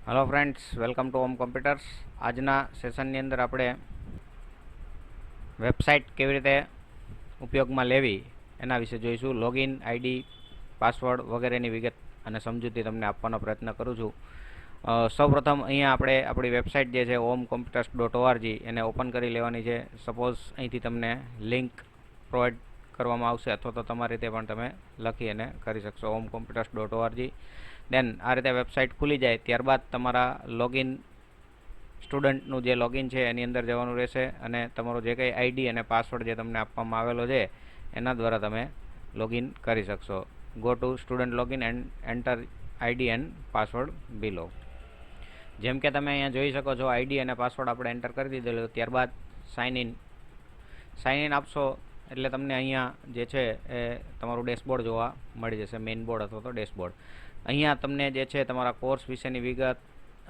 Hello friends, welcome to Home Computers. आजना सेशननी अंदर આપણે વેબસાઇટ કેવી રીતે ઉપયોગમાં લેવી એના વિશે જોઈશું। લોગિન આઈડી, પાસવર્ડ વગેરેની વિગત અને સમજૂતી તમને આપવાનો પ્રયત્ન કરું છું। સૌપ્રથમ અહીંયા આપણે આપણી વેબસાઇટ જે છે homcomputers.org એને ઓપન કરી લેવાની છે। સપોઝ અહીંથી તમને લિંક પ્રોવાઈડ કરવામાં આવશે અથવા તો તમારી રીતે પણ તમે લખી અને કરી શકશો homcomputers.org। દેન આ રીતે વેબસાઇટ ખુલી જાય ત્યારબાદ તમારા લોગિન સ્ટુડન્ટનું જે લોગિન છે એની અંદર જવાનું રહેશે અને તમારો જે કંઈ આઈડી અને પાસવર્ડ જે તમને આપવામાં આવેલો છે એના દ્વારા તમે લોગિન કરી શકશો। Go to student login and enter ID and password below. જેમ કે તમે અહીંયા જોઈ શકો છો, આઈડી અને પાસવર્ડ આપણે એન્ટર કરી દીધેલો। ત્યારબાદ સાઇન ઇન આપશો એટલે તમને અહીંયા જે છે એ તમારું ડેશબોર્ડ જોવા મળી જશે, મેઇન બોર્ડ અથવા તો ડેશબોર્ડ। અહીંયા તમને જે છે તમારા કોર્સ વિશેની વિગત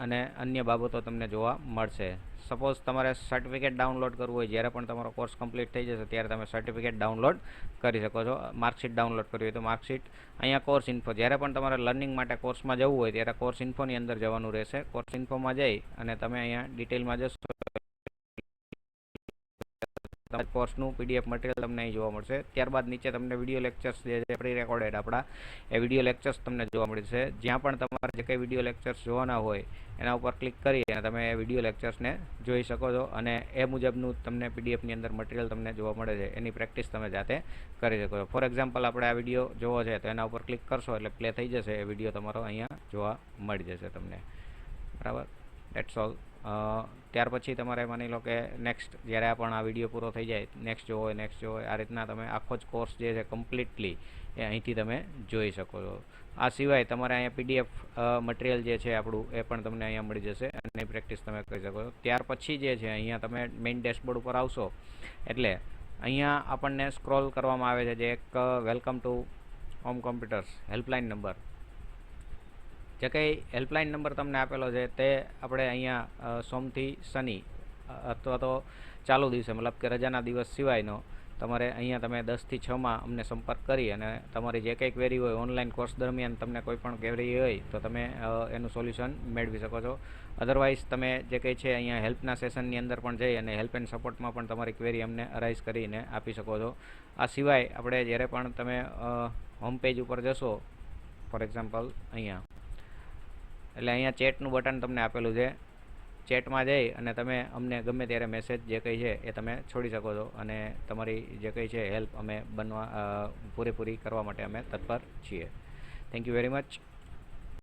અને અન્ય બાબતો તમને જોવા મળશે। સપોઝ તમારે સર્ટિફિકેટ ડાઉનલોડ કરવું હોય, જ્યારે પણ તમારો કોર્સ કમ્પ્લીટ થઈ જશે ત્યારે તમે સર્ટિફિકેટ ડાઉનલોડ કરી શકો છો। માર્કશીટ ડાઉનલોડ કરવી હોય તો માર્કશીટ, અહીંયા કોર્સ ઇન્ફો, જ્યારે પણ તમારે લર્નિંગ માટે કોર્સમાં જવું હોય ત્યારે કોર્સ ઇન્ફોની અંદર જવાનું રહેશે। કોર્સ ઇન્ફોમાં જઈ અને તમે અહીંયા ડિટેલમાં જશો, કોર્સનું પીડીએફ મટીરિયલ તમને અહીં જોવા મળશે। ત્યારબાદ નીચે તમને વિડીયો લેક્ચર્સ જે છે પ્રી રેકોર્ડેડ આપણા એ વિડીયો લેક્ચર્સ તમને જોવા મળશે। જ્યાં પણ તમારે જે કંઈ વિડીયો લેક્ચર્સ જોવાના હોય એના ઉપર ક્લિક કરી અને તમે એ વિડીયો લેક્ચર્સને જોઈ શકો છો અને એ મુજબનું તમને પીડીએફની અંદર મટીરિયલ તમને જોવા મળે છે, એની પ્રેક્ટિસ તમે જાતે કરી શકો છો। ફોર એક્ઝામ્પલ આપણે આ વિડીયો જોવો છે તો એના ઉપર ક્લિક કરશો એટલે પ્લે થઈ જશે, એ વિડીયો તમારો અહીંયા જોવા મળી જશે તમને, બરાબર। That's all. ત્યાર પછી તમારે માની લો કે નેક્સ્ટ જ્યારે પણ આ વિડીયો પૂરો થઈ જાય નેક્સ્ટ જોવો હોય, આ રીતના તમે આખો જ કોર્સ જે છે કમ્પ્લીટલી એ અહીંથી તમે જોઈ શકો છો। આ સિવાય તમારે અહીંયા પીડીએફ મટીરિયલ જે છે આપણું એ પણ તમને અહીંયા મળી જશે અને પ્રેક્ટિસ તમે કરી શકો છો। ત્યાર પછી જે છે અહીંયા તમે મેઇન ડેશબોર્ડ ઉપર આવશો એટલે અહીંયા આપણને સ્ક્રોલ કરવામાં આવે છે જે એક welcome to home computers helpline number, જે કંઈ હેલ્પલાઇન નંબર તમને આપેલો છે તે આપણે અહીંયા સોમથી શનિ અથવા તો ચાલુ દિવસે મતલબ કે રજાના દિવસ સિવાયનો તમારે અહીંયા તમે 10 થી 6માં અમને સંપર્ક કરી અને તમારી જે કંઈ ક્વેરી હોય ઓનલાઈન કોર્સ દરમિયાન તમને કોઈ પણ ક્વેરી હોય તો તમે એનું સોલ્યુશન મેળવી શકો છો। અધરવાઇઝ તમે જે કંઈ છે અહીંયા હેલ્પના સેશનની અંદર પણ જઈ અને હેલ્પ એન્ડ સપોર્ટમાં પણ તમારી ક્વેરી અમને અરાઇઝ કરીને આપી શકો છો। આ સિવાય આપણે જ્યારે પણ તમે હોમ પેજ ઉપર જશો, ફોર એક્ઝામ્પલ અહીંયા એટલે અહીંયા ચેટનું બટન તમને આપેલું છે, ચેટમાં જઈ અને તમે અમને ગમે ત્યારે મેસેજ જે કંઈ છે એ તમે છોડી શકો છો અને તમારી જે કંઈ છે હેલ્પ અમે પૂરેપૂરી કરવા માટે અમે તત્પર છીએ। Thank you very much.